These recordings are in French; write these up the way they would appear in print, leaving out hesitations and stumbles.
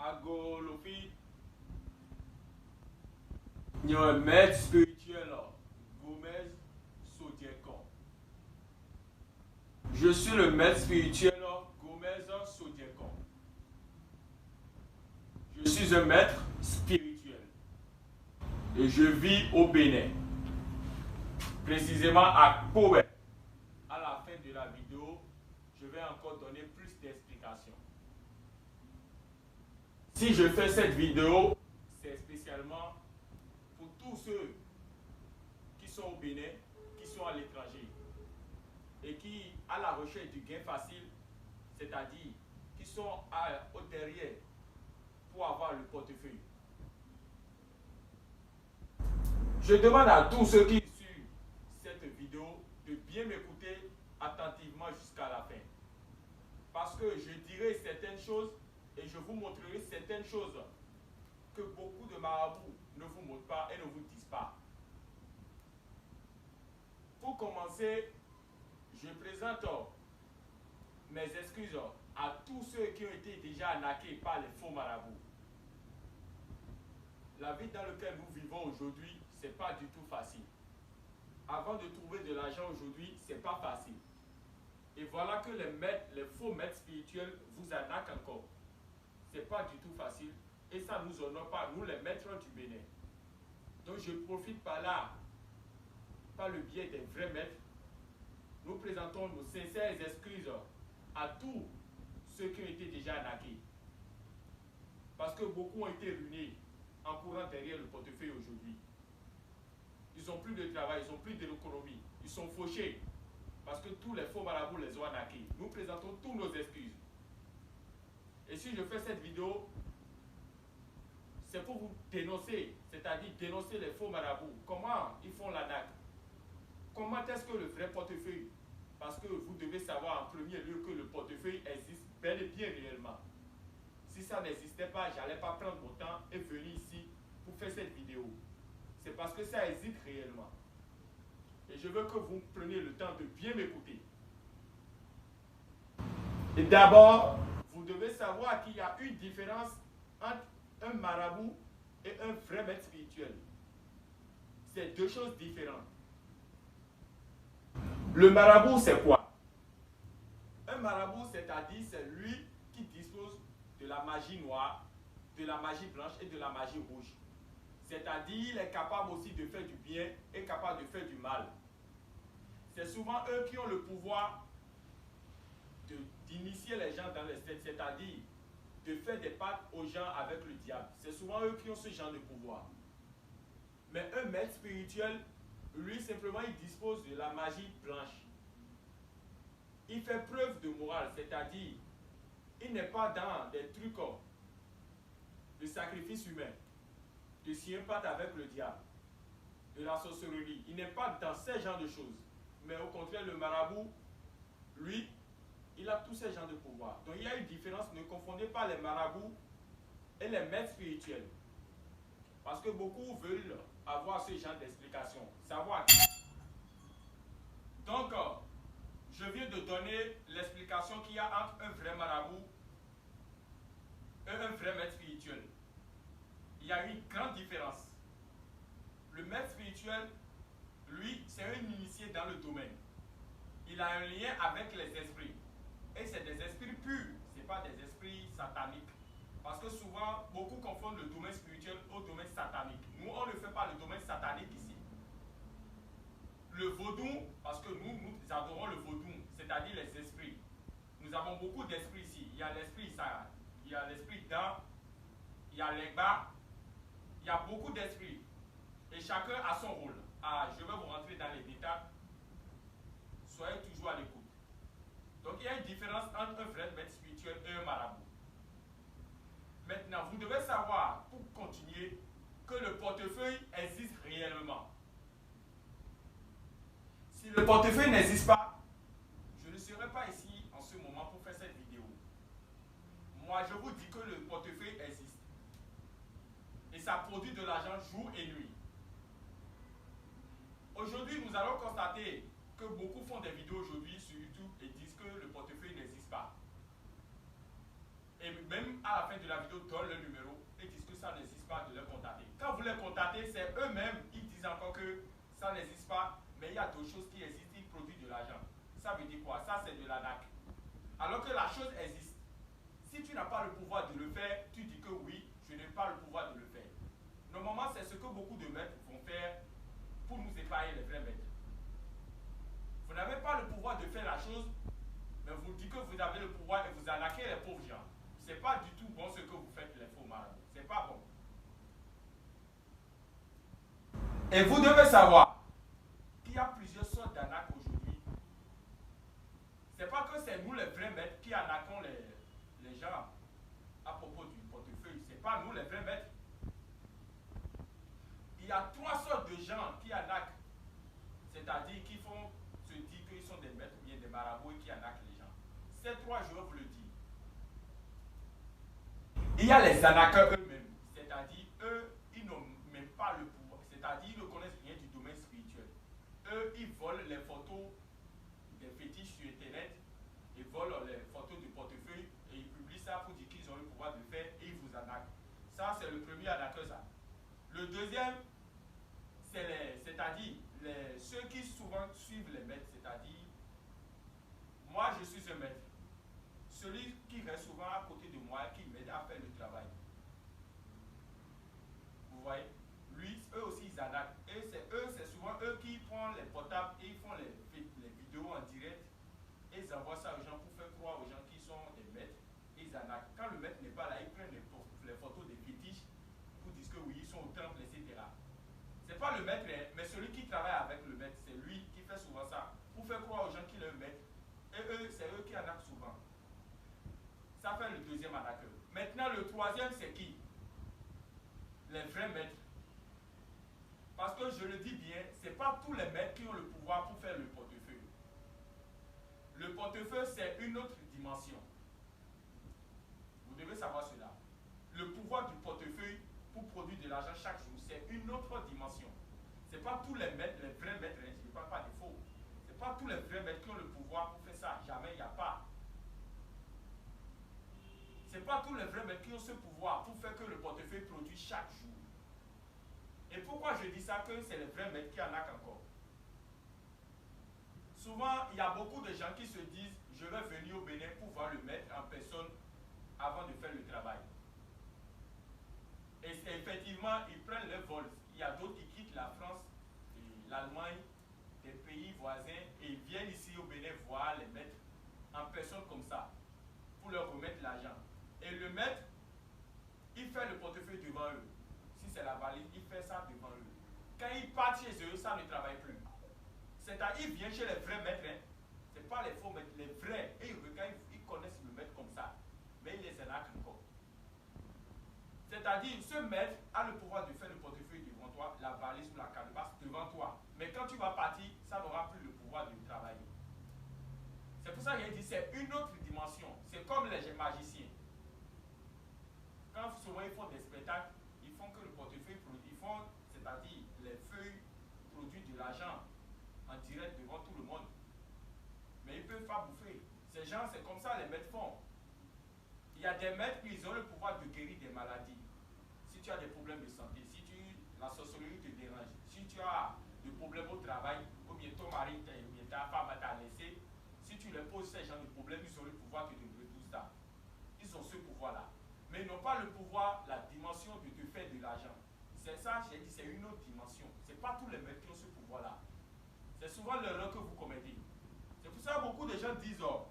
Agolofi, il y a un maître spirituel, Gomez Sodiekon. Je suis le maître spirituel Gomez Sodiekon. Je suis un maître spirituel et je vis au Bénin, précisément à Kobe. À la fin de la vidéo, je vais encore donner plus d'explications. Si je fais cette vidéo, c'est spécialement pour tous ceux qui sont au Bénin, qui sont à l'étranger et qui, à la recherche du gain facile, c'est-à-dire qui sont au derrière pour avoir le portefeuille. Je demande à tous ceux qui suivent cette vidéo de bien m'écouter attentivement jusqu'à la fin. Parce que je dirai certaines choses et je vous montrerai certaines choses que beaucoup de marabouts ne vous montrent pas et ne vous disent pas. Pour commencer, je présente mes excuses à tous ceux qui ont été déjà arnaqués par les faux marabouts. La vie dans laquelle nous vivons aujourd'hui, ce n'est pas du tout facile. Avant de trouver de l'argent aujourd'hui, ce n'est pas facile. Et voilà que les faux maîtres spirituels vous arnaquent encore. Ce n'est pas du tout facile et ça ne nous honore pas, nous les maîtres du Bénin. Donc je profite par là, par le biais des vrais maîtres, nous présentons nos sincères excuses à tous ceux qui ont été déjà arnaqués. Parce que beaucoup ont été ruinés en courant derrière le portefeuille aujourd'hui. Ils n'ont plus de travail, ils n'ont plus d'économie, ils sont fauchés. Parce que tous les faux marabouts les ont arnaqués. Nous présentons tous nos excuses. Et si je fais cette vidéo, c'est pour vous dénoncer, c'est-à-dire dénoncer les faux marabouts. Comment ils font l'arnaque? Comment est-ce que le vrai portefeuille? Parce que vous devez savoir en premier lieu que le portefeuille existe bel et bien réellement. Si ça n'existait pas, je n'allais pas prendre mon temps et venir ici pour faire cette vidéo. C'est parce que ça existe réellement. Et je veux que vous preniez le temps de bien m'écouter. Et d'abord, vous devez savoir qu'il y a une différence entre un marabout et un vrai maître spirituel. C'est deux choses différentes. Le marabout, c'est quoi? Un marabout, c'est-à-dire, c'est lui qui dispose de la magie noire, de la magie blanche et de la magie rouge. C'est-à-dire, il est capable aussi de faire du bien et capable de faire du mal. C'est souvent eux qui ont le pouvoir d'initier les gens dans les sectes, c'est-à-dire de faire des pactes aux gens avec le diable. C'est souvent eux qui ont ce genre de pouvoir. Mais un maître spirituel, lui, simplement, il dispose de la magie blanche. Il fait preuve de morale, c'est-à-dire, il n'est pas dans des trucs de sacrifice humain, de signer un pacte avec le diable, de la sorcellerie. Il n'est pas dans ce genre de choses. Mais au contraire, le marabout, lui, il a tous ces genres de pouvoirs. Donc il y a une différence, ne confondez pas les marabouts et les maîtres spirituels. Parce que beaucoup veulent avoir ce genre d'explication, savoir. Donc, je viens de donner l'explication qu'il y a entre un vrai marabout et un vrai maître spirituel. Il y a une grande différence. Le maître spirituel, lui, c'est un initié dans le domaine. Il a un lien avec les esprits. Et c'est des esprits purs, ce n'est pas des esprits sataniques. Parce que souvent, beaucoup confondent le domaine spirituel au domaine satanique. Nous, on ne fait pas le domaine satanique ici. Le vaudou, parce que nous adorons le vaudou, c'est-à-dire les esprits. Nous avons beaucoup d'esprits ici. Il y a l'esprit ça, il y a l'esprit d'An, il y a l'Egba, il y a beaucoup d'esprits. Et chacun a son rôle. Ah, je vais vous rentrer dans les détails. Soyez toujours à l'écoute. Donc il y a une différence entre un vrai maître spirituel et un marabout. Maintenant, vous devez savoir, pour continuer, que le portefeuille existe réellement. Si le portefeuille n'existe pas, je ne serai pas ici en ce moment pour faire cette vidéo. Moi, je vous dis que le portefeuille existe. Et ça produit de l'argent jour et nuit. Aujourd'hui, nous allons constater que beaucoup font des vidéos aujourd'hui sur YouTube et disent que le portefeuille n'existe pas. Et même à la fin de la vidéo donnent le numéro et disent que ça n'existe pas de les contacter. Quand vous les contactez, c'est eux-mêmes, ils disent encore que ça n'existe pas, mais il y a d'autres choses qui existent, ils produisent de l'argent. Ça veut dire quoi? Ça, c'est de l'arnaque. Alors que la chose existe. Si tu n'as pas le pouvoir de le faire, tu dis que oui, je n'ai pas le pouvoir de le faire. Normalement, c'est ce que beaucoup de maîtres vont faire pour nous épargner les vrais maîtres. Vous n'avez pas le pouvoir de faire la chose, mais vous dites que vous avez le pouvoir et vous arnaquez les pauvres gens. C'est pas du tout bon ce que vous faites, les faux marabouts. C'est pas bon. Et vous devez savoir qu'il y a plusieurs sortes d'arnaques aujourd'hui. C'est pas que c'est nous les vrais maîtres qui arnaquons les gens à propos du portefeuille. C'est pas nous les vrais maîtres. Il y a trois sortes de gens qui arnaquent. C'est-à-dire qui font se dire qu'ils sont des maîtres ou bien des marabouts et qui arnaquent les gens. Ces trois, je vais vous le dire. Il y a les arnaqueurs eux-mêmes. C'est-à-dire, eux, ils n'ont même pas le pouvoir. C'est-à-dire, ils ne connaissent rien du domaine spirituel. Eux, ils volent les photos des fétiches sur Internet. Ils volent les photos du portefeuille et ils publient ça pour dire qu'ils ont le pouvoir de le faire et ils vous arnaquent. Ça, c'est le premier arnaqueur, ça. Le deuxième, c'est-à-dire ceux qui souvent suivent les maîtres, c'est-à-dire, moi je suis un maître. Celui qui reste souvent à côté de moi, qui m'aide à faire le travail. Vous voyez? Lui, eux aussi, ils arnaquent. Et c'est souvent eux qui prennent les portables et ils font les vidéos en direct. Et ils envoient ça aux gens pour faire croire aux gens qui sont des maîtres. Et ils arnaquent. Quand le maître n'est pas là, ils prennent les photos des fétiches pour dire que oui, ils sont au temple, etc. C'est pas le maître, mais celui qui travaille avec le maître, c'est lui qui fait souvent ça. Pour faire croire aux gens qu'il est un maître. Et eux, c'est eux qui arnaquent souvent. Ça fait le deuxième arnaqueur. Maintenant, le troisième, c'est qui? Les vrais maîtres. Parce que je le dis bien, ce n'est pas tous les maîtres qui ont le pouvoir pour faire le portefeuille. Le portefeuille, c'est une autre dimension. Vous devez savoir cela. Le pouvoir du portefeuille pour produire de l'argent chaque jour, c'est une autre dimension. Ce n'est pas tous les maîtres, les vrais maîtres, je ne parle pas des faux. Ce n'est pas tous les vrais maîtres qui ont le pouvoir pour faire ça. Jamais, il n'y a pas. Ce n'est pas tous les vrais maîtres qui ont ce pouvoir pour faire que le portefeuille produise chaque jour. Et pourquoi je dis ça, que c'est les vrais maîtres qui en arnaquent encore? Souvent, il y a beaucoup de gens qui se disent, je vais venir au Bénin pour voir le maître en personne avant de faire le travail. Et effectivement, ils prennent le vol. Il y a d'autres qui quittent la France, l'Allemagne, des pays voisins, et ils viennent ici au Bénin voir les maîtres en personne comme ça, pour leur remettre l'argent. Et le maître, il fait le portefeuille devant eux. Si c'est la valise, il fait ça devant eux. Quand ils partent chez eux, ça ne travaille plus. C'est-à-dire, ils viennent chez les vrais maîtres. Hein. Ce n'est pas les faux maîtres, les vrais. Et ils connaissent le maître comme ça. Mais ils les arnaquent encore. C'est-à-dire, ce maître a le pouvoir de faire le portefeuille devant toi, la valise ou la calebasse devant toi. Mais quand tu vas partir, ça n'aura plus le pouvoir de travailler. C'est pour ça qu'il dit c'est une autre dimension. C'est comme les magiciens. Quand souvent ils font des spectacles, ils font que le portefeuille produit, ils font, c'est-à-dire les feuilles produisent de l'argent en direct devant tout le monde. Mais ils ne peuvent pas bouffer. Ces gens, c'est comme ça les maîtres font. Il y a des maîtres qui ont le pouvoir de guérir des maladies. Si tu as des problèmes de santé, si la sorcellerie te dérange, si tu as des problèmes au travail, ou bien ton mari ou bien ta femme t'a laissé, si tu leur poses ces gens de problèmes, ils ont le pouvoir de te résoudre ça. Ils ont ce pouvoir-là. Mais ils n'ont pas le pouvoir, la dimension de te faire de l'argent. C'est ça, j'ai dit, c'est une autre dimension. Ce n'est pas tous les maîtres qui ont ce pouvoir-là. C'est souvent l'erreur que vous commettez. C'est pour ça que beaucoup de gens disent, oh,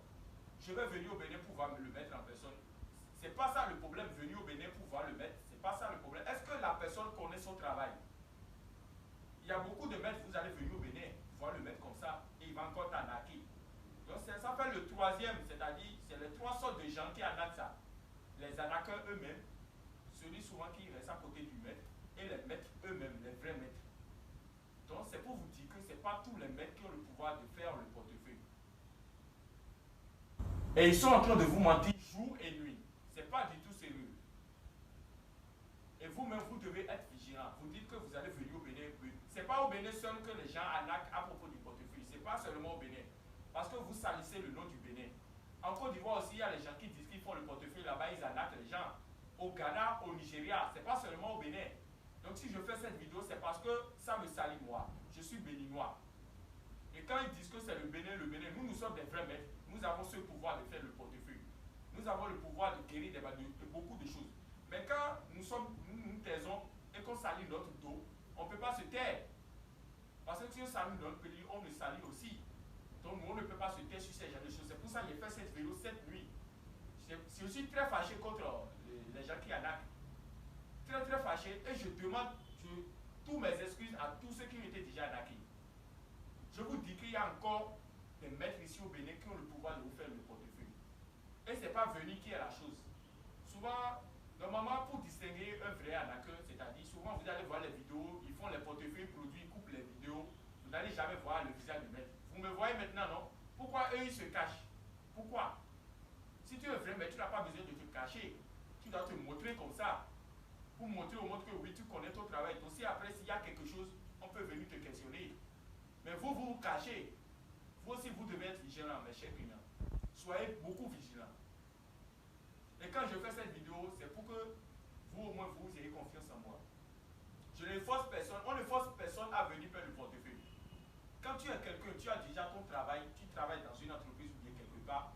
je vais venir au Bénin pour voir le maître en personne. Ce n'est pas ça le problème, venir au Bénin pour voir le maître. Ce n'est pas ça le problème. Est-ce que la personne connaît son travail? Il y a beaucoup de maîtres, vous allez venir au Bénin, voir le maître comme ça, et il va encore t'arnaquer. Donc ça fait le troisième, c'est-à-dire, c'est les trois sortes de gens qui arnaquent ça. Les arnaqueurs eux-mêmes, celui souvent qui reste à côté du maître, et les maîtres eux-mêmes, les vrais maîtres. Donc c'est pour vous dire que ce n'est pas tous les maîtres qui ont le pouvoir de faire le portefeuille. Et ils sont en train de vous mentir jour et nuit. Ce n'est pas du tout sérieux. Et vous-même, vous devez être vigilant. Vous dites que vous allez venir au Bénin. Ce n'est pas au Bénin seul que les gens arnaquent à propos du portefeuille. Ce n'est pas seulement au Bénin. Parce que vous salissez le nom du Bénin. En Côte d'Ivoire aussi, il y a les gens qui disent qu'ils font le portefeuille là-bas, ils arnaquent les gens. au Ghana, au Nigeria, c'est pas seulement au Bénin. Donc si je fais cette vidéo, c'est parce que ça me salit moi. Je suis béninois. Et quand ils disent que c'est le Bénin, nous sommes des vrais maîtres. Nous avons ce pouvoir de faire le portefeuille. Nous avons le pouvoir de guérir de beaucoup de choses. Mais quand nous taisons et qu'on salit notre dos, on ne peut pas se taire. Parce que si on salit notre pays, on le salit aussi. Donc nous, on ne peut pas se taire sur ces genres de choses. C'est pour ça que j'ai fait cette vidéo cette nuit. Je suis très fâché contre les gens qui arnaquent. Très très fâché. Et je demande tous mes excuses à tous ceux qui ont été déjà arnaqués. Je vous dis qu'il y a encore des maîtres ici au Bénin qui ont le pouvoir de vous faire le portefeuille. Et ce n'est pas venir qui est la chose. Souvent, normalement, pour distinguer un vrai arnaqueur, c'est-à-dire, souvent vous allez voir les vidéos, ils font les portefeuilles produits, ils coupent les vidéos, vous n'allez jamais voir le visage du maître. Vous me voyez maintenant, non? Pourquoi eux, ils se cachent? Pourquoi? Si tu es un vrai maître, tu n'as pas besoin de te cacher. Tu dois te montrer comme ça. Pour montrer au monde que oui, tu connais ton travail. Donc si après, s'il y a quelque chose, on peut venir te questionner. Mais vous vous cachez. Vous aussi, vous devez être vigilant, mes chers clients. Soyez beaucoup vigilants. Et quand je fais cette vidéo, c'est pour que vous, au moins, vous ayez confiance en moi. Je ne force personne, on ne force personne à venir faire le portefeuille. Quand tu es quelqu'un, tu as déjà ton travail, tu travailles dans une entreprise ou bien quelque part,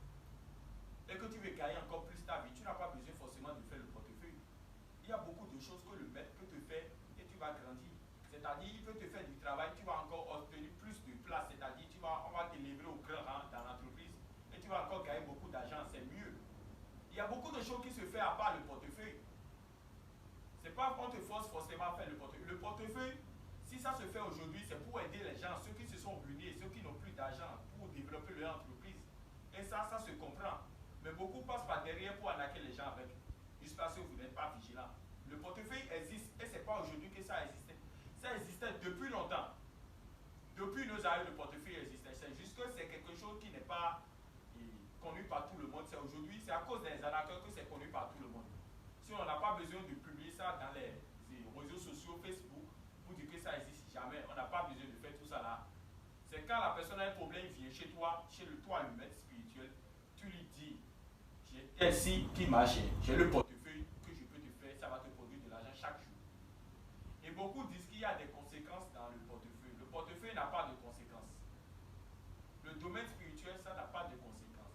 et que tu veux gagner encore plus ta vie, tu n'as pas besoin forcément de faire le portefeuille. Il y a beaucoup de choses que le maître peut te faire et tu vas grandir. C'est-à-dire, il peut te faire du travail, tu vas encore obtenir plus de place. C'est-à-dire, on va t'élever au grand rang dans l'entreprise et tu vas encore gagner beaucoup d'argent, c'est mieux. Il y a beaucoup de choses qui se font à part le portefeuille. C'est pas qu'on te force forcément à faire le portefeuille. Le portefeuille, si ça se fait aujourd'hui, c'est pour aider les gens, ceux qui se sont ruinés, ceux qui n'ont plus d'argent, pour développer leur entreprise. Et ça se comprend. Mais beaucoup passent par derrière pour arnaquer les gens avec. Juste parce que vous n'êtes pas vigilant. Le portefeuille existe et ce n'est pas aujourd'hui que ça existait. Ça existait depuis longtemps. Depuis nos années, le portefeuille existait. C'est juste que c'est quelque chose qui n'est pas connu par tout le monde. C'est aujourd'hui, c'est à cause des arnaqueurs que c'est connu par tout le monde. Si on n'a pas besoin de publier ça dans les réseaux sociaux, Facebook, pour dire que ça existe jamais, on n'a pas besoin de faire tout ça là. C'est quand la personne a un problème, vient chez toi, le maître spirituel, tu lui dis, j'ai tel ci qui marche, j'ai le portefeuille que je peux te faire, ça va te produire de l'argent chaque jour. Et beaucoup disent qu'il y a des conséquences dans le portefeuille. Le portefeuille n'a pas de conséquences. Le domaine spirituel, ça n'a pas de conséquences.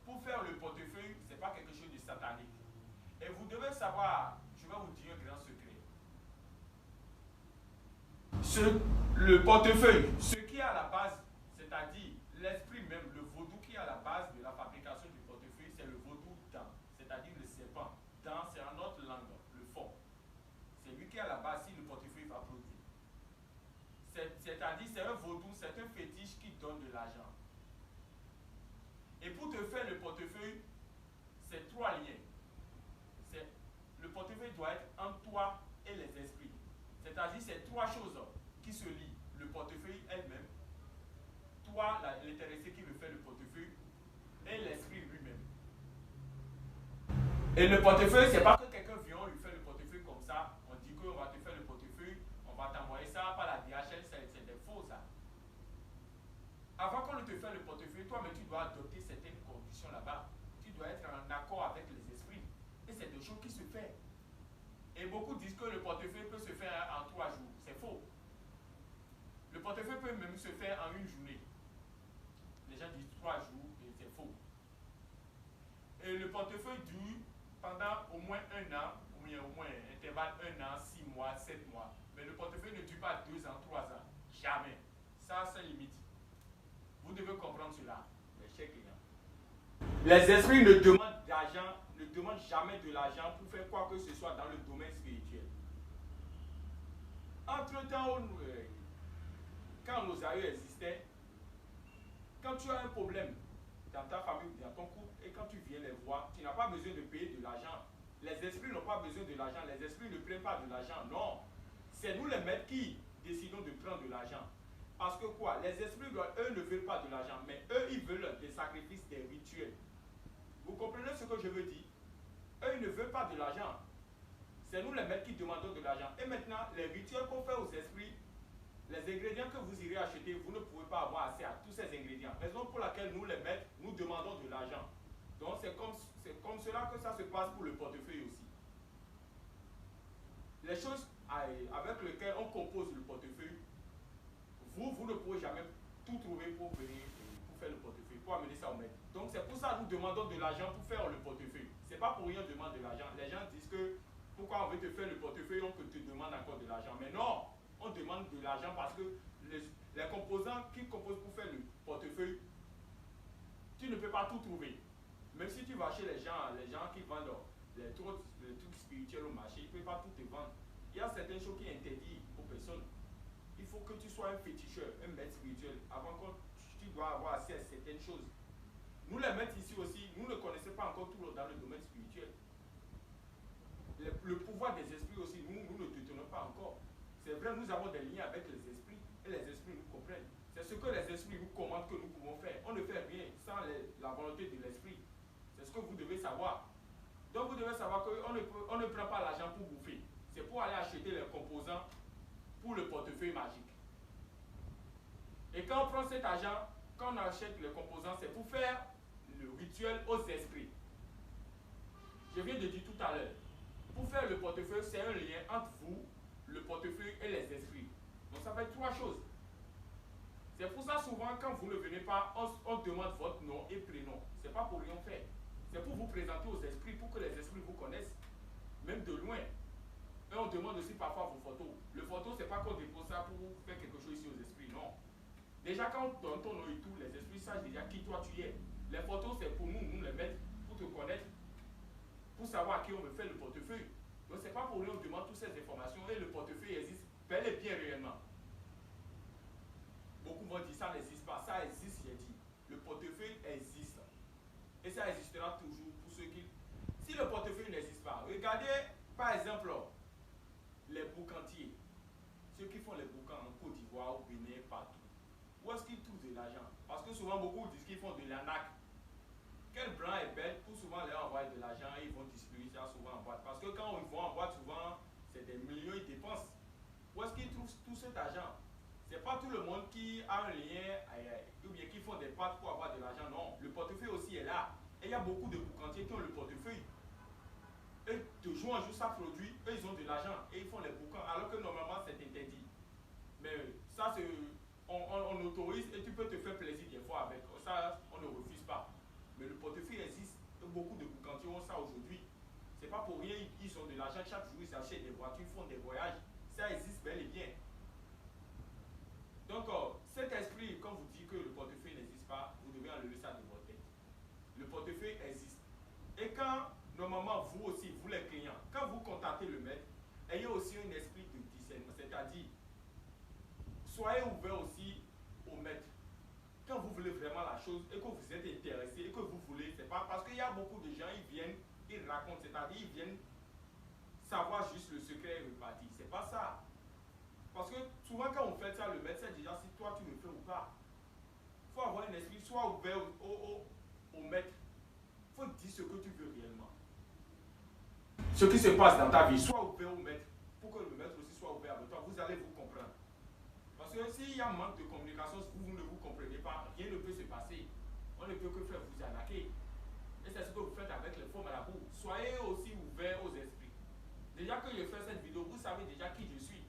Pour faire le portefeuille, ce n'est pas quelque chose de satanique. Et vous devez savoir, je vais vous dire un grand secret. Le portefeuille, ce qui est à la base, c'est-à-dire l'esprit même, le vaudou qui est à la base de la fabrication du portefeuille, c'est le vaudou dent, c'est-à-dire le serpent. Dent, c'est en notre langue, le fond. C'est lui qui est à la base si le portefeuille va produire. C'est-à-dire, c'est un vaudou, c'est un fétiche qui donne de l'argent. Et pour te faire le portefeuille, c'est 3 liens. Le portefeuille doit être entre toi et les esprits. C'est-à-dire, c'est 3 choses qui se lient. Le portefeuille elle-même, toi, l'intéressé qui veut faire le portefeuille, et l'esprit lui-même. Et le portefeuille, c'est pas que quelqu'un vient lui faire le portefeuille comme ça, on dit qu'on va te faire le portefeuille, on va t'envoyer ça par la DHL, c'est des faux ça. Avant qu'on ne te fasse le portefeuille, toi-même tu dois adopter certaines conditions là-bas. Tu dois être en accord avec les esprits. Et c'est des choses qui se font. Et beaucoup disent que le portefeuille peut se faire en 3 jours. C'est faux. Le portefeuille peut même se faire en 1 journée. Les gens disent 3 jours et c'est faux. Et le portefeuille dure pendant au moins 1 an, ou bien au moins intervalle 1 an, 6 mois, 7 mois. Mais le portefeuille ne dure pas 2 ans, 3 ans. Jamais. Ça, c'est limite. Vous devez comprendre cela, mes chers clients. Les esprits ne demandent d'argent, ne demandent jamais de l'argent pour faire quoi que ce soit dans le domaine spirituel. Entre-temps, quand nos aïeux existaient, quand tu as un problème dans ta famille ou dans ton couple et quand tu viens les voir, tu n'as pas besoin de payer de l'argent. Les esprits n'ont pas besoin de l'argent. Les esprits ne prennent pas de l'argent. Non. C'est nous les maîtres qui décidons de prendre de l'argent. Parce que quoi? Les esprits, eux, ne veulent pas de l'argent, mais eux, ils veulent des sacrifices, des rituels. Vous comprenez ce que je veux dire? Eux, ils ne veulent pas de l'argent. C'est nous les maîtres qui demandons de l'argent. Et maintenant, les rituels qu'on fait aux esprits, les ingrédients que vous irez acheter, vous ne pouvez pas avoir accès à tous ces ingrédients. Raison pour laquelle nous, les maîtres, nous demandons de l'argent. Donc, c'est comme cela que ça se passe pour le portefeuille aussi. les choses avec lesquelles on compose le portefeuille, vous ne pourrez jamais tout trouver pour venir pour faire le portefeuille, pour amener ça au maître. Donc c'est pour ça que nous demandons de l'argent pour faire le portefeuille. C'est pas pour rien qu'on demande de l'argent. Les gens disent que pourquoi on veut te faire le portefeuille, on te demande encore de l'argent. Mais non, on demande de l'argent parce que les composants qui composent pour faire le portefeuille, tu ne peux pas tout trouver. Même si tu vas chez les gens qui vendent les trucs spirituels au marché, ils ne peuvent pas tout te vendre. Il y a certaines choses qui sont interdites aux personnes. Il faut que tu sois un féticheur, un maître spirituel, avant que tu dois avoir accès à certaines choses. Nous les maîtres ici aussi, nous ne connaissons pas encore tout dans le domaine spirituel. Le pouvoir des esprits aussi, nous ne détenons pas encore. C'est vrai, nous avons des liens avec les esprits, et les esprits nous comprennent. C'est ce que les esprits nous commandent que nous pouvons faire. On ne fait rien sans la volonté de l'esprit. C'est ce que vous devez savoir. Donc vous devez savoir qu'on ne prend pas l'argent pour bouffer. C'est pour aller acheter les composants pour le portefeuille magique. Et quand on prend cet argent, quand on achète les composants, c'est pour faire le rituel aux esprits. Je viens de dire tout à l'heure, pour faire le portefeuille, c'est un lien entre vous, le portefeuille et les esprits. Donc ça fait trois choses. C'est pour ça souvent quand vous ne venez pas, on demande votre nom et prénom. C'est pas pour rien faire. C'est pour vous présenter aux esprits, pour que les esprits vous connaissent, même de loin. Et on demande aussi parfois vos photos. Le photo, c'est pas qu'on dépose ça pour faire quelque chose ici aux esprits, non. Déjà quand on donne ton nom et tout, les esprits savent déjà qui toi tu es. Les photos, c'est pour nous les mettre, pour te connaître, pour savoir à qui on veut faire le portefeuille. Donc c'est pas pour rien on demande toutes ces informations et le portefeuille existe bel et bien réellement. Beaucoup vont dire ça n'existe pas. Ça existe, j'ai dit. Le portefeuille existe. Et ça existera toujours pour ceux qui... Si le portefeuille n'existe pas, regardez par exemple les boucantiers. Ceux qui font les boucans en Côte d'Ivoire, au Bénin, partout. Où est-ce qu'ils trouvent de l'argent? Parce que souvent beaucoup disent qu'ils font de l'arnaque. Quel blanc est bête pour souvent leur envoyer de l'argent et ils vont distribuer ça souvent en boîte. Parce que quand ils vont en boîte, souvent c'est des millions ils dépensent. Où est-ce qu'ils trouvent tout cet argent? C'est pas tout le monde qui a un lien ou bien qui font des pattes pour avoir de l'argent. Non, le portefeuille aussi est là. Et il y a beaucoup de boucantiers qui ont le portefeuille. Et de jour en jour, ça produit, eux ils ont de l'argent et ils font les boucans alors que normalement c'est interdit. Mais ça, on autorise et tu peux te faire plaisir des fois avec. Ça, on ne refuse pas. Mais le portefeuille existe. Et beaucoup de boucantiers ont ça aujourd'hui. C'est pas pour rien, ils ont de l'argent chaque jour, ils achètent des voitures, ils font des voyages. Ça existe bel et bien. Donc, cet esprit, quand vous dites que le portefeuille n'existe pas, vous devez enlever ça de votre tête. Le portefeuille existe. Et quand, normalement, vous aussi, vous les clients, quand vous contactez le maître, ayez aussi un esprit de discernement, c'est-à-dire, soyez ouvert aussi au maître. Quand vous voulez vraiment la chose et que vous êtes intéressé et que vous voulez, c'est pas parce qu'il y a beaucoup de gens, ils viennent, ils racontent, c'est-à-dire, ils viennent savoir juste le secret et repartir. C'est pas ça. Parce que souvent quand on fait ça, le maître sait déjà si toi tu le fais ou pas. Il faut avoir un esprit, soit ouvert au maître. Il faut dire ce que tu veux réellement. Ce qui se passe dans ta vie, soit ouvert au maître, pour que le maître aussi soit ouvert avec toi, vous allez vous comprendre. Parce que s'il y a un manque de communication, si vous ne vous comprenez pas, rien ne peut se passer. On ne peut que faire vous arnaquer. Et c'est ce que vous faites avec les faux marabouts. Soyez aussi ouverts aux esprits. Déjà que je fais cette vidéo, vous savez déjà qui je suis.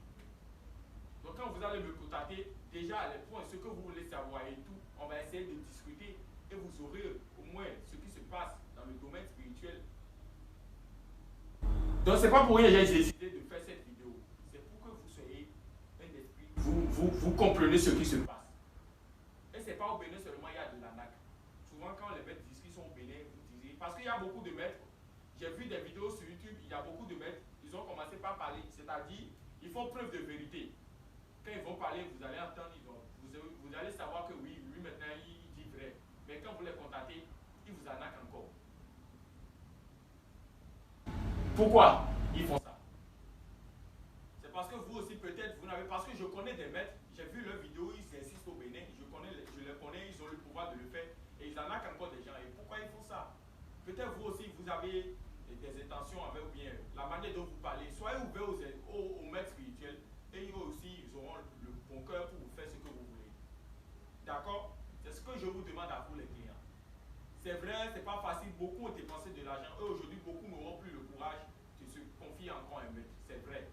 Donc quand vous allez me contacter, déjà les points, ce que vous voulez savoir et tout, on va essayer de discuter et vous aurez au moins ce qui se passe dans le domaine spirituel. Donc c'est pas pour rien que j'ai décidé de faire cette vidéo. C'est pour que vous soyez un esprit, vous comprenez ce qui se passe. Et c'est pas au Bénin seulement, il y a de l'arnaque. Souvent quand les maîtres disent qu'ils sont au Bénin, vous disiez, parce qu'il y a beaucoup de maîtres, j'ai vu des vidéos sur YouTube, il y a beaucoup de maîtres, ils ont commencé par parler, c'est-à-dire, ils font preuve de vérité. Quand ils vont parler, vous allez entendre, vous allez savoir que oui, lui maintenant il dit vrai. Mais quand vous les contactez, ils vous arnaquent encore. Pourquoi ils font ça? C'est parce que vous aussi peut-être, vous n'avez, parce que je connais des maîtres, j'ai vu leurs vidéos, ils insistent au Bénin, je les connais, ils ont le pouvoir de le faire et ils arnaquent encore des gens. Et pourquoi ils font ça? Peut-être vous aussi, vous avez des intentions avec ou bien la manière dont vous parlez. Soyez ouverts aux maîtres spirituels. Et eux aussi, ils auront le bon cœur pour vous faire ce que vous voulez. D'accord? C'est ce que je vous demande à vous les clients. C'est vrai, c'est pas facile. Beaucoup ont dépensé de l'argent. Eux, aujourd'hui, beaucoup n'auront plus le courage de se confier encore à un maître. C'est vrai.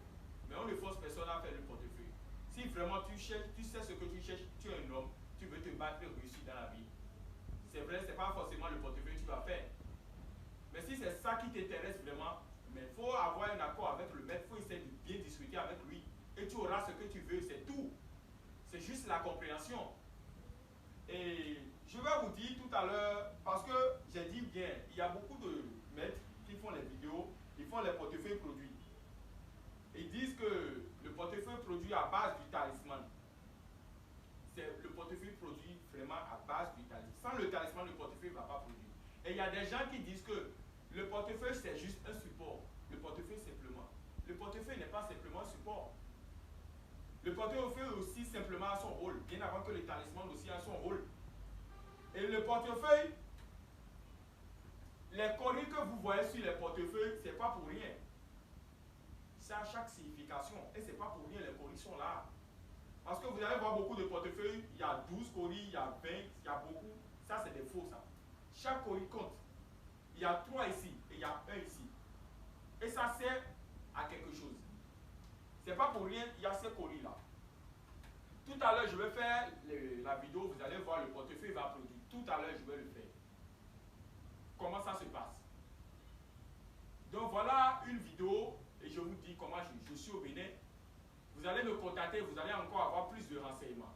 de fausses personnes à faire le portefeuille. Si vraiment tu cherches, tu sais ce que tu cherches, tu es un homme, tu veux te battre et réussir dans la vie. C'est vrai, ce n'est pas forcément le portefeuille que tu vas faire. Mais si c'est ça qui t'intéresse vraiment, mais il faut avoir un accord avec le maître, il faut essayer de bien discuter avec lui. Et tu auras ce que tu veux, c'est tout. C'est juste la compréhension. Et je vais vous dire tout à l'heure, parce que j'ai dit bien, il y a beaucoup de maîtres qui font les vidéos, ils font les portefeuilles produits. Ils disent que le portefeuille produit à base du talisman. C'est le portefeuille produit vraiment à base du talisman. Sans le talisman, le portefeuille ne va pas produire. Et il y a des gens qui disent que le portefeuille, c'est juste un support. Le portefeuille, simplement. Le portefeuille n'est pas simplement un support. Le portefeuille aussi simplement a son rôle, bien avant que le talisman aussi a son rôle. Et le portefeuille, les conneries que vous voyez sur les portefeuilles, ce n'est pas pour rien. Ça a chaque signification. Et ce n'est pas pour rien, les coris sont là. Parce que vous allez voir beaucoup de portefeuilles, il y a 12 coris, il y a 20, il y a beaucoup. Ça, c'est des faux, ça. Chaque cori compte. Il y a 3 ici et il y a 1 ici. Et ça sert à quelque chose. Ce n'est pas pour rien, il y a ces coris là. Tout à l'heure, je vais faire la vidéo, vous allez voir, le portefeuille va produire. Tout à l'heure, je vais le faire. Comment ça se passe? Donc voilà une vidéo et je vous dis comment je suis au Bénin. Vous allez me contacter, vous allez encore avoir plus de renseignements.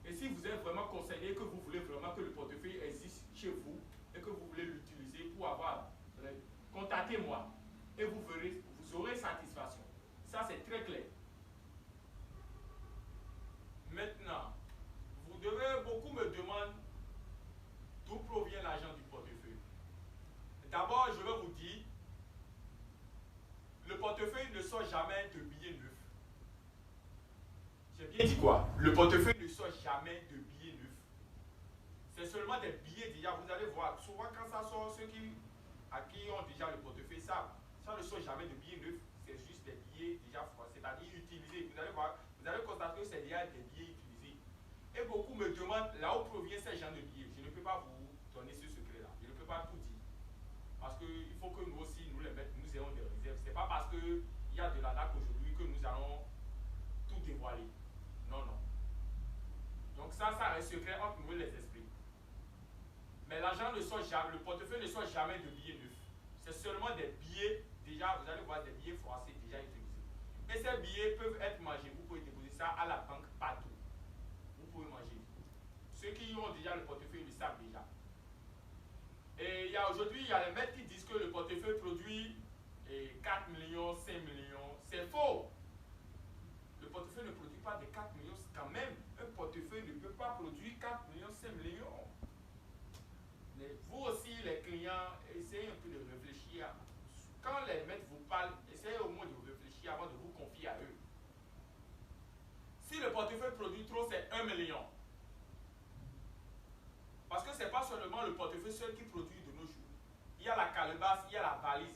Et si vous êtes vraiment conseillé, que vous voulez vraiment que le portefeuille existe chez vous et que vous voulez l'utiliser pour avoir, contactez-moi et vous verrez, vous aurez satisfaction. Ça, c'est très clair. Maintenant, vous devez, beaucoup me demandent d'où provient l'argent du portefeuille. D'abord, je vais vous dire, le portefeuille ne sort jamais de billets neufs. J'ai bien dit quoi? Le portefeuille ne sort jamais de billets neufs. C'est seulement des billets déjà, vous allez voir, souvent quand ça sort, ceux à qui ont déjà le portefeuille, ça ne sort jamais de billets neufs, c'est juste des billets déjà froids, c'est-à-dire utilisés. Vous allez voir, vous allez constater que c'est déjà des billets utilisés. Et beaucoup me demandent là où provient ces gens de billets. Je ne peux pas vous donner ce secret-là, je ne peux pas tout dire. Parce qu'il faut que nous aussi, nous les mettons, nous ayons des réserves. Ce n'est pas parce qu'il y a de la DAC aujourd'hui que nous allons tout dévoiler. Non, non. Donc ça reste secret entre nous et les esprits. Mais l'argent ne sort jamais, le portefeuille ne sort jamais de billets neufs. C'est seulement des billets, déjà, vous allez voir des billets froissés déjà utilisés. Et ces billets peuvent être mangés. Vous pouvez déposer ça à la banque partout. Vous pouvez manger. Ceux qui ont déjà le portefeuille le savent déjà. Et aujourd'hui, il y a les maîtres qui disent que le portefeuille produit 4 millions, 5 millions. C'est faux. Le portefeuille ne produit pas des 4 millions quand même. Un portefeuille ne peut pas produire 4 millions, 5 millions. Mais vous aussi, les clients, essayez un peu de réfléchir. Quand les maîtres vous parlent, essayez au moins de réfléchir avant de vous confier à eux. Si le portefeuille produit trop, c'est 1 million. Parce que ce n'est pas seulement le portefeuille seul qui produit de nos jours. Il y a la calebasse, il y a la valise.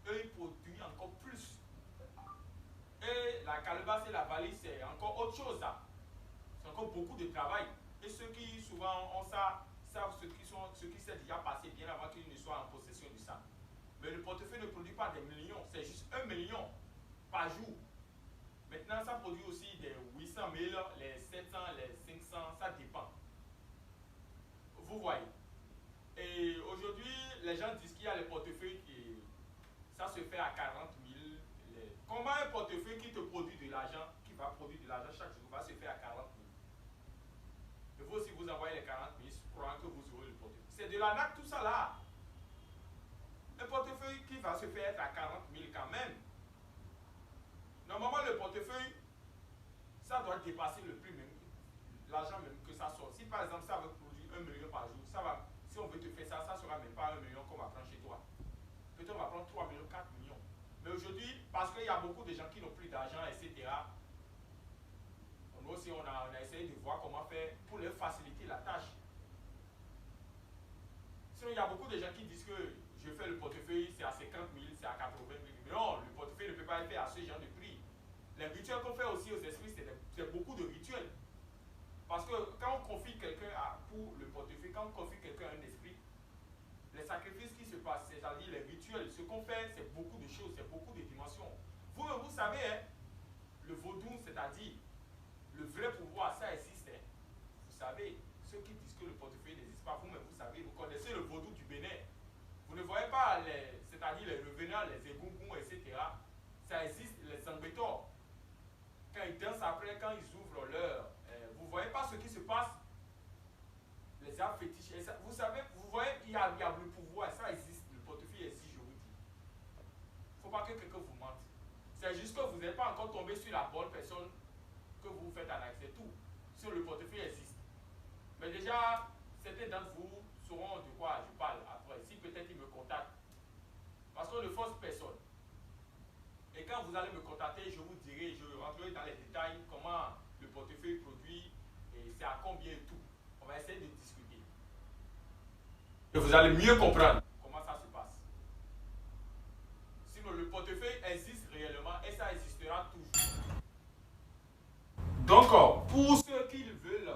Eux, ils produisent encore plus. Et la calebasse et la valise, c'est encore autre chose, ça. C'est encore beaucoup de travail. Et ceux qui souvent ont ça, savent ce qui s'est déjà passé bien avant qu'ils ne soient en possession de ça. Mais le portefeuille ne produit pas des millions, c'est juste 1 million par jour. Maintenant, ça produit aussi des 800 000, les 700, les 500, ça dépend. Vous voyez. Et aujourd'hui, les gens disent qu'il y a les portefeuilles qui... Ça se fait à 40 000. Comment un portefeuille qui te produit de l'argent, qui va produire de l'argent chaque jour, va se faire à 40 000? Et vous aussi, vous envoyez les 40 000, croyant que vous aurez le portefeuille. C'est de l'arnaque tout ça là. Un portefeuille qui va se faire à 40 000 quand même. Normalement, le portefeuille, ça doit dépasser le prix même, l'argent même que ça sort. Si par exemple, ça va produire 1 million par jour, ça va, si on veut te faire ça, ça ne sera même pas 1 million qu'on va prendre chez toi. Peut-être on va prendre 3 millions, 4 millions. Mais aujourd'hui, parce qu'il y a beaucoup de gens qui n'ont plus d'argent, etc., nous aussi, on a essayé de voir comment faire pour leur faciliter la tâche. Sinon, il y a beaucoup de gens qui disent que je fais le portefeuille, c'est à 50 000, c'est à 80 000. Mais non, le portefeuille ne peut pas être fait à ce genre de prix. Les rituels qu'on fait aussi aux esprits, c'est beaucoup de rituels. Parce que quand on confie quelqu'un pour le portefeuille, quand on confie quelqu'un à un esprit, les sacrifices qui se passent, c'est-à-dire les rituels, ce qu'on fait, c'est beaucoup de choses, c'est beaucoup de dimensions. Il Vous savez, hein, le vaudou, c'est-à-dire le vrai pouvoir, ça existe. Hein. Vous savez, ceux qui disent que le portefeuille n'existe pas, vous-même, vous savez, vous connaissez le vaudou du Bénin. Vous ne voyez pas, c'est-à-dire les revenants, les égougoums, etc. Ça existe, les embêteurs. Quand ils dansent après, quand ils ouvrent leur... vous ne voyez pas ce qui se passe. Les arts fétiches. Vous savez, vous voyez, il y a le pouvoir, ça existe. Le portefeuille existe, je vous dis. Il ne faut pas que quelqu'un vous mente. C'est juste que vous n'êtes pas encore tombé sur la bonne personne que vous faites un accès. Tout. Sur le portefeuille existe. Mais déjà, certains d'entre vous sauront de quoi je parle après. Si peut-être ils me contactent. Parce qu'on ne force personne. Et quand vous allez me contacter, je vous dirai, je rentrerai dans les détails, comment le portefeuille produit, et c'est à combien et tout. On va essayer de discuter. Et vous allez mieux comprendre comment ça se passe. Sinon, le portefeuille existe réellement et ça existera toujours. Donc, pour ceux qui le veulent,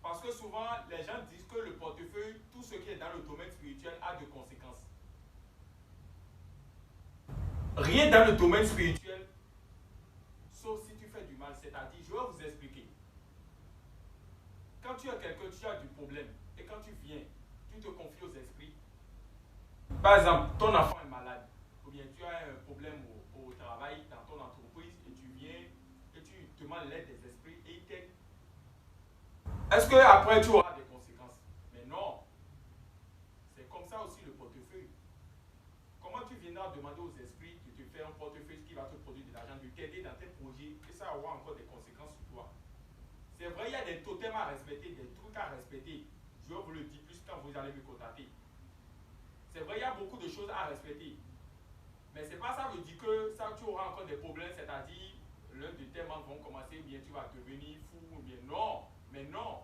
parce que souvent, les gens disent que le portefeuille, tout ce qui est dans le domaine spirituel a de conséquences. Rien dans le domaine spirituel, sauf si tu fais du mal. C'est-à-dire, je vais vous expliquer. Quand tu as quelqu'un, tu as du problème, et quand tu viens, tu te confies aux esprits. Par exemple, ton enfant est malade, ou bien tu as un problème au travail, dans ton entreprise, et tu viens, et tu demandes l'aide des esprits, et ils t'aident. Est-ce qu'après tu auras des conséquences? Mais non. C'est comme ça aussi le portefeuille. Comment tu viendras demander aux esprits de te faire un portefeuille qui va te produire de l'argent, de t'aider dans tes projets, et ça aura encore des conséquences sur toi? C'est vrai, il y a des totems à respecter, des trucs à respecter. Je vais vous le dire plus quand vous allez me contacter. C'est vrai, il y a beaucoup de choses à respecter. Mais c'est pas ça veut dire que ça, tu auras encore des problèmes, c'est-à-dire l'un de tes membres vont commencer, ou bien tu vas devenir fou, ou bien non. Mais non.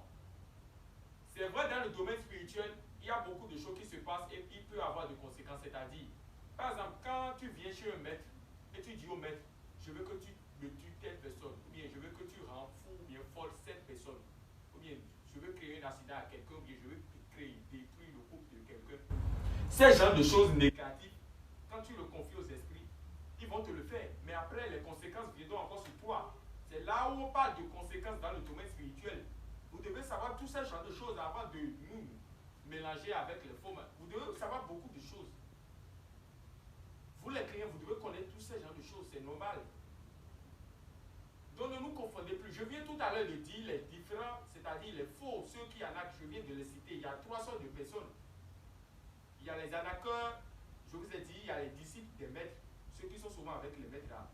C'est vrai, dans le domaine spirituel, il y a beaucoup de choses qui se passent et il peut avoir de conséquences. C'est-à-dire, par exemple, quand tu viens chez un maître et tu dis au maître, je veux que tu me tues telle personne, ou bien je veux que tu rends fou, ou bien folle cette personne, ou bien je veux créer un accident à quelqu'un, ou bien je veux détruire le couple de quelqu'un. Ces genres de choses négatives, quand tu le confies aux esprits, ils vont te le faire. Mais après, les conséquences viendront encore sur toi. C'est là où on parle de conséquences dans le domaine spirituel. Vous devez savoir tous ces genres de choses avant de nous mélanger avec les faux. Vous devez savoir beaucoup de choses. Vous les clients, vous devez connaître tous ces genres de choses, c'est normal. Donc ne nous confondez plus. Je viens tout à l'heure de dire les différents, c'est-à-dire les faux, ceux qui en ont, je viens de les citer. Il y a trois sortes de personnes. Il y a les arnaqueurs, je vous ai dit, il y a les disciples des maîtres, ceux qui sont souvent avec les maîtres là.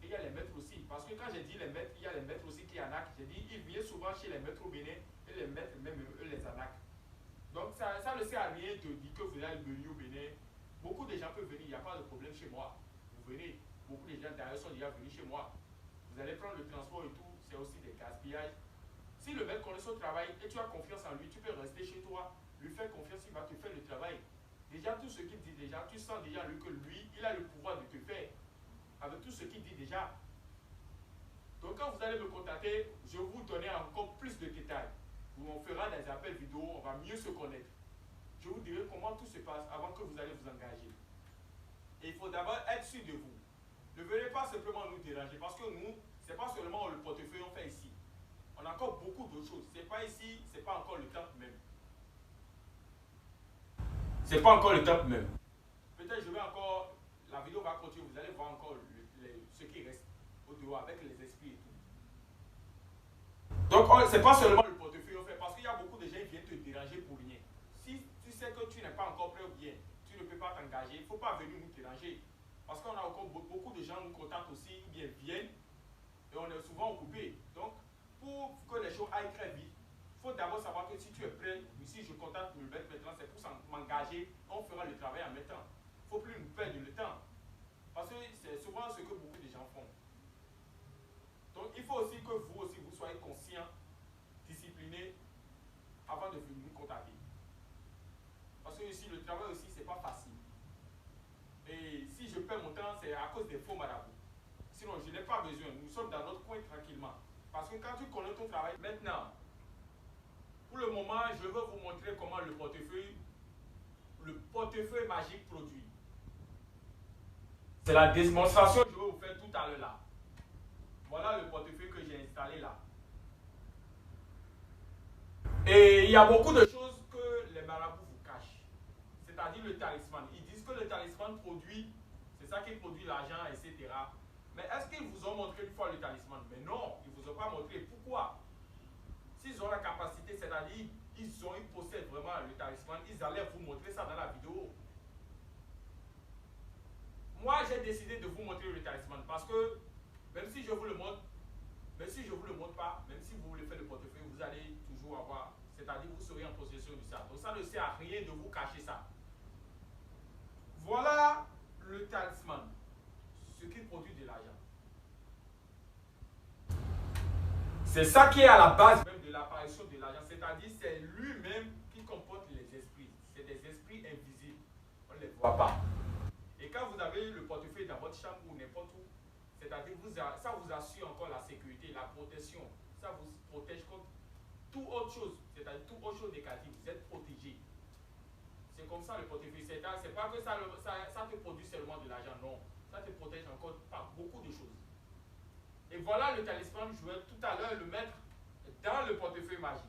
Et il y a les maîtres aussi, parce que quand j'ai dit les maîtres, il y a les maîtres aussi qui arnaquent. J'ai dit, ils viennent souvent chez les maîtres au Bénin, et les maîtres même eux les arnaquent. Donc ça ne sert à rien de dire que vous allez venir au Bénin. Beaucoup de gens peuvent venir, il n'y a pas de problème chez moi. Vous venez, beaucoup de gens d'ailleurs sont déjà venus chez moi. Vous allez prendre le transport et tout, c'est aussi des gaspillages. Si le maître connaît son travail et tu as confiance en lui, tu peux rester chez toi, lui faire confiance, il va te faire le travail. Déjà, tout ce qu'il dit déjà, tu sens déjà lui que lui, il a le pouvoir de te faire. Avec tout ce qu'il dit déjà. Donc quand vous allez me contacter, je vais vous donner encore plus de détails. On fera des appels vidéo, on va mieux se connaître. Je vous dirai comment tout se passe avant que vous allez vous engager. Et il faut d'abord être sûr de vous. Ne venez pas simplement nous déranger, parce que nous, ce n'est pas seulement le portefeuille qu'on fait ici. On a encore beaucoup d'autres choses. Ce n'est pas ici, ce n'est pas encore le temple même. Ce n'est pas encore le temple même. Peut-être je vais encore, la vidéo va continuer, vous allez voir encore ce qui reste au dehors avec les esprits et tout. Donc, ce n'est pas seulement le portefeuille qu'on fait, parce qu'il y a beaucoup de gens qui viennent te déranger pour rien. Si tu sais que tu n'es pas encore prêt ou bien, tu ne peux pas t'engager, il ne faut pas venir nous déranger. Parce qu'on a encore beaucoup de gens nous contactent aussi, ou bien viennent, et on est souvent occupés. Donc, pour que les choses aillent très vite, il faut d'abord savoir que si tu es prêt, si je contacte le maître maintenant, c'est pour m'engager, on fera le travail en même temps. Il ne faut plus nous perdre le temps. Parce que c'est souvent ce que beaucoup de gens font. Donc, il faut aussi que vous aussi, vous soyez conscients, disciplinés, avant de venir nous contacter. Parce que ici, le travail aussi, ce n'est pas facile. Et si je perds mon temps, c'est à cause des faux marabouts. Sinon, je n'ai pas besoin. Nous sommes dans notre coin tranquillement. Parce que quand tu connais ton travail, maintenant, pour le moment, je veux vous montrer comment le portefeuille magique produit. C'est la démonstration que je vais vous faire. tout à l'heure là. Voilà le portefeuille que j'ai installé là. Et il y a beaucoup de choses que les marabouts vous cachent. C'est-à-dire le talisman. Ils disent que le talisman produit, c'est ça qui produit l'argent, etc. Mais est-ce qu'ils vous ont montré une fois le talisman? Mais non, ils ne vous ont pas montré. Pourquoi? S'ils ont la capacité, c'est-à-dire ils possèdent vraiment le talisman, ils allaient vous montrer ça dans la vidéo. Moi, j'ai décidé de vous montrer le talisman parce que même si je vous le montre, même si je ne vous le montre pas, même si vous voulez faire le portefeuille, vous allez toujours avoir, c'est-à-dire vous serez en possession de ça. Donc ça ne sert à rien de vous cacher ça. Voilà le talisman, ce qui produit de l'argent. C'est ça qui est à la base même de l'apparition de l'argent, c'est-à-dire c'est lui-même qui comporte les esprits. C'est des esprits invisibles, on ne les voit pas. Et quand vous avez le portefeuille dans votre chambre ou n'importe où, c'est-à-dire ça vous assure encore la sécurité, la protection. Ça vous protège contre toute autre chose, c'est-à-dire toute autre chose négative. Vous êtes protégé. C'est comme ça le portefeuille. C'est pas que ça te produit seulement de l'argent, non. Ça te protège encore par beaucoup de choses. Et voilà le talisman, je vais tout à l'heure le mettre dans le portefeuille magique.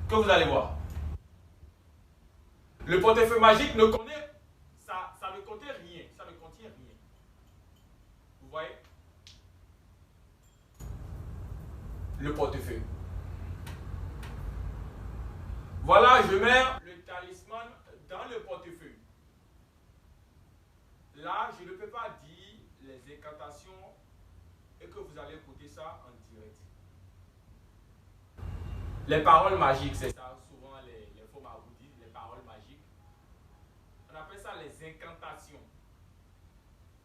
Que vous allez voir. Le portefeuille magique ne connaît, ça ne contient rien. Ça ne contient rien. Vous voyez? Le portefeuille. Voilà, je mets le talisman dans le portefeuille. Là, je ne peux pas dire les incantations et que vous allez écouter ça en direct. Les paroles magiques, c'est ça. Souvent, les faux marabouts disent les paroles magiques. On appelle ça les incantations.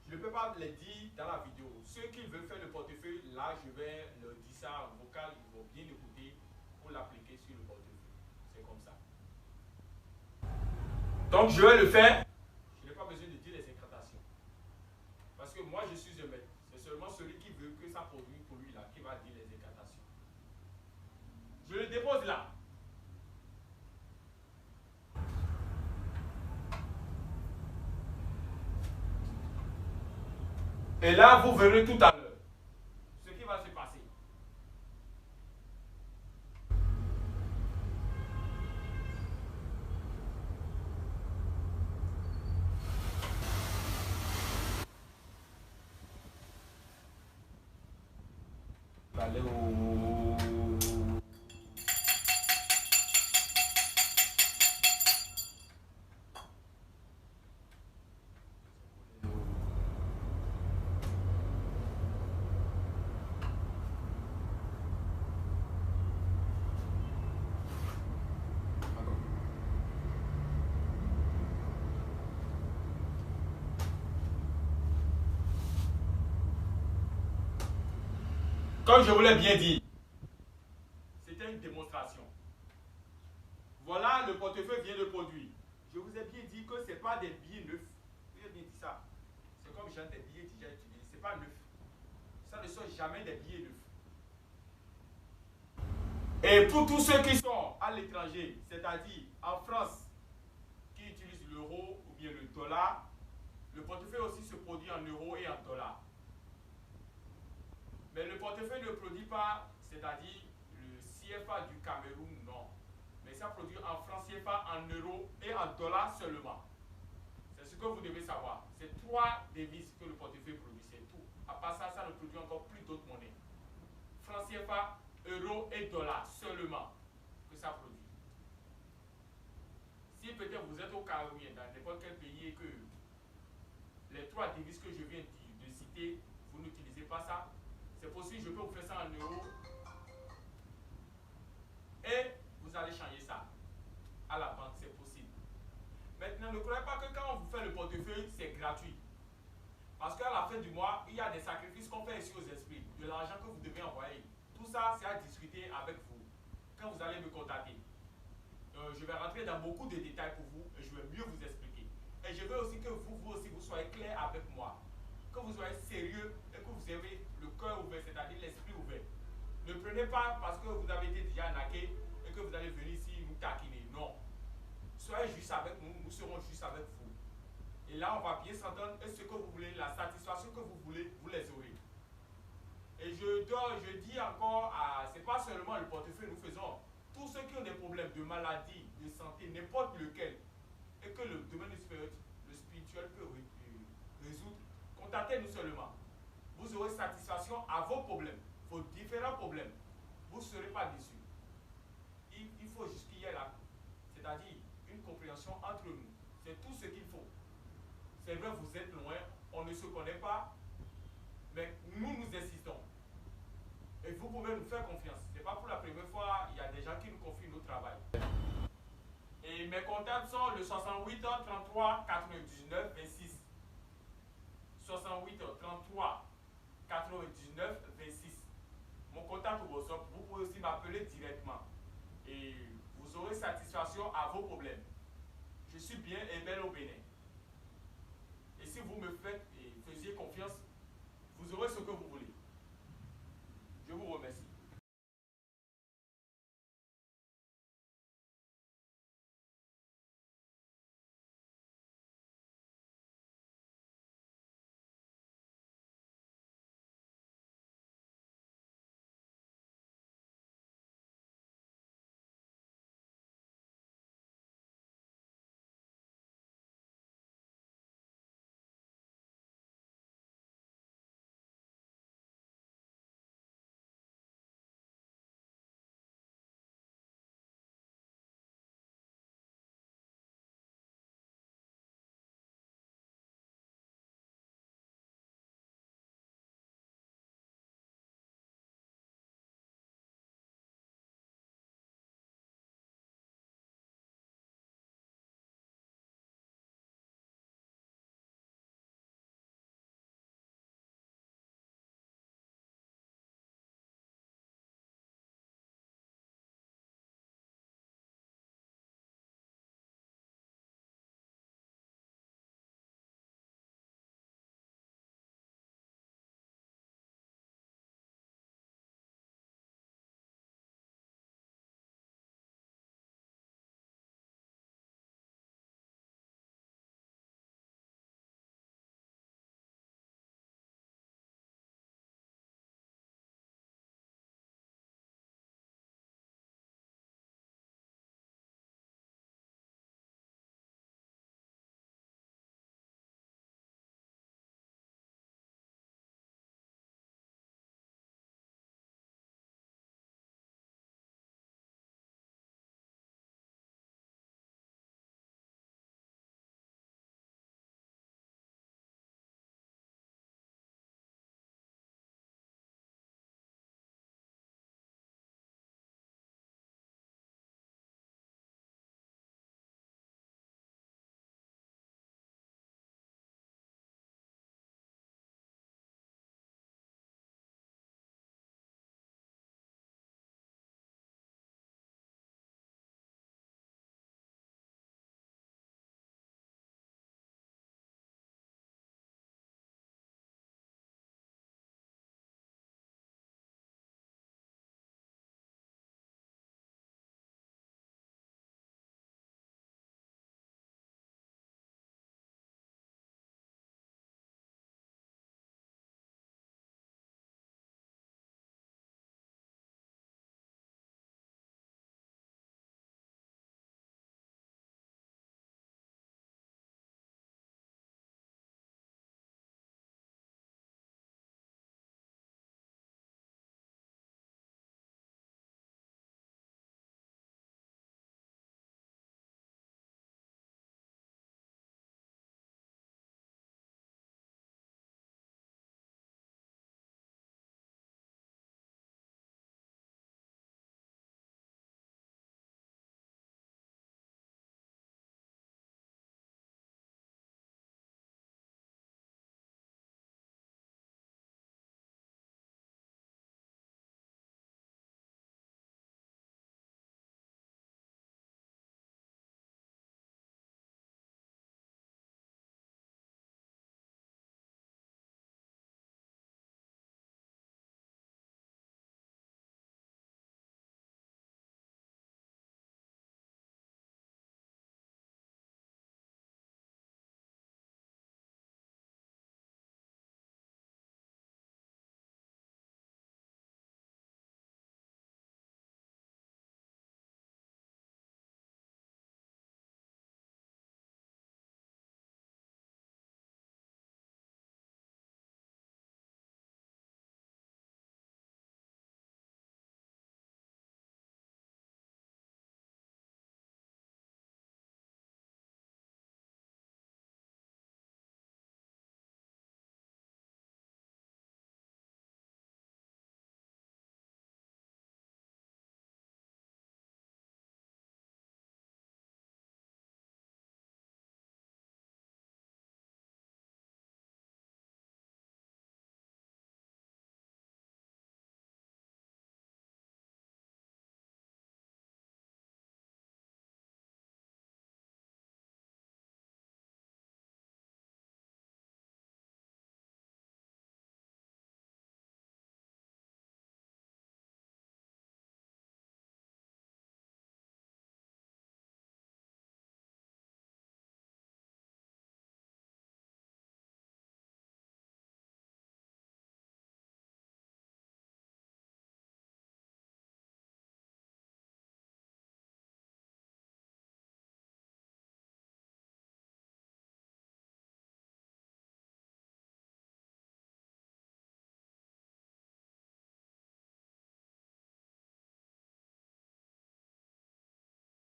Je ne peux pas les dire dans la vidéo. Ceux qui veulent faire le portefeuille, là, je vais leur dire ça en vocal. Ils vont bien écouter pour l'appliquer sur le portefeuille. C'est comme ça. Donc, je vais le faire. Je n'ai pas besoin de dire les incantations. Parce que moi, je suis un maître. C'est seulement celui qui veut que ça produise pour lui, là, qui va dire les incantations. Je le dépose là. Et là, vous verrez tout à l'heure ce qui va se passer. Allez au... Comme je vous l'ai bien dit, c'était une démonstration. Voilà, le portefeuille vient de produire. Je vous ai bien dit que ce n'est pas des billets neufs. Je vous ai bien dit ça. C'est comme j'ai des billets déjà utilisés. Ce n'est pas neuf. Ça ne sont jamais des billets neufs. Et pour tous ceux qui sont à l'étranger, c'est-à-dire en France, qui utilisent l'euro ou bien le dollar, le portefeuille aussi se produit en euros et en dollars. Mais le portefeuille ne produit pas, c'est-à-dire le CFA du Cameroun, non. Mais ça produit en francs CFA, en euros et en dollars seulement. C'est ce que vous devez savoir. C'est 3 devises que le portefeuille produit, c'est tout. À part ça, ça ne produit encore plus d'autres monnaies. Francs CFA, euros et dollars seulement que ça produit. Si peut-être vous êtes au Cameroun, dans n'importe quel pays et que les 3 devises que je viens de citer, vous n'utilisez pas ça, c'est possible, je peux vous faire ça en euros et vous allez changer ça à la banque, c'est possible. Maintenant, ne croyez pas que quand on vous fait le portefeuille, c'est gratuit. Parce qu'à la fin du mois, il y a des sacrifices qu'on fait ici aux esprits, de l'argent que vous devez envoyer. Tout ça, c'est à discuter avec vous quand vous allez me contacter. Je vais rentrer dans beaucoup de détails pour vous et je vais mieux vous expliquer. Et je veux aussi que vous aussi, vous soyez clair avec moi. Que vous soyez sérieux et que vous ayez le cœur ouvert, c'est-à-dire l'esprit ouvert. Ne prenez pas parce que vous avez été déjà arnaqué et que vous allez venir ici nous taquiner. Non. Soyez juste avec nous, nous serons juste avec vous. Et là, on va bien s'entendre et ce que vous voulez, la satisfaction que vous voulez, vous les aurez. Et je dis encore, c'est pas seulement le portefeuille nous faisons. Tous ceux qui ont des problèmes de maladie, de santé, n'importe lequel, et que le domaine le spirituel peut résoudre, contactez-nous seulement. Vous aurez satisfaction à vos problèmes, vos différents problèmes. Vous ne serez pas déçus. Il faut juste qu'il y ait là, c'est-à-dire une compréhension entre nous. C'est tout ce qu'il faut. C'est vrai, vous êtes loin, on ne se connaît pas, mais nous insistons. Et vous pouvez nous faire confiance. Ce n'est pas pour la première fois, il y a des gens qui nous confient nos travail. Et mes contacts sont le 68 33 99 26. 68 33 99 26. Mon contact au WhatsApp, vous pouvez aussi m'appeler directement. Et vous aurez satisfaction à vos problèmes. Je suis bien et belle au Bénin. Et si vous me faisiez confiance, vous aurez ce que vous voulez.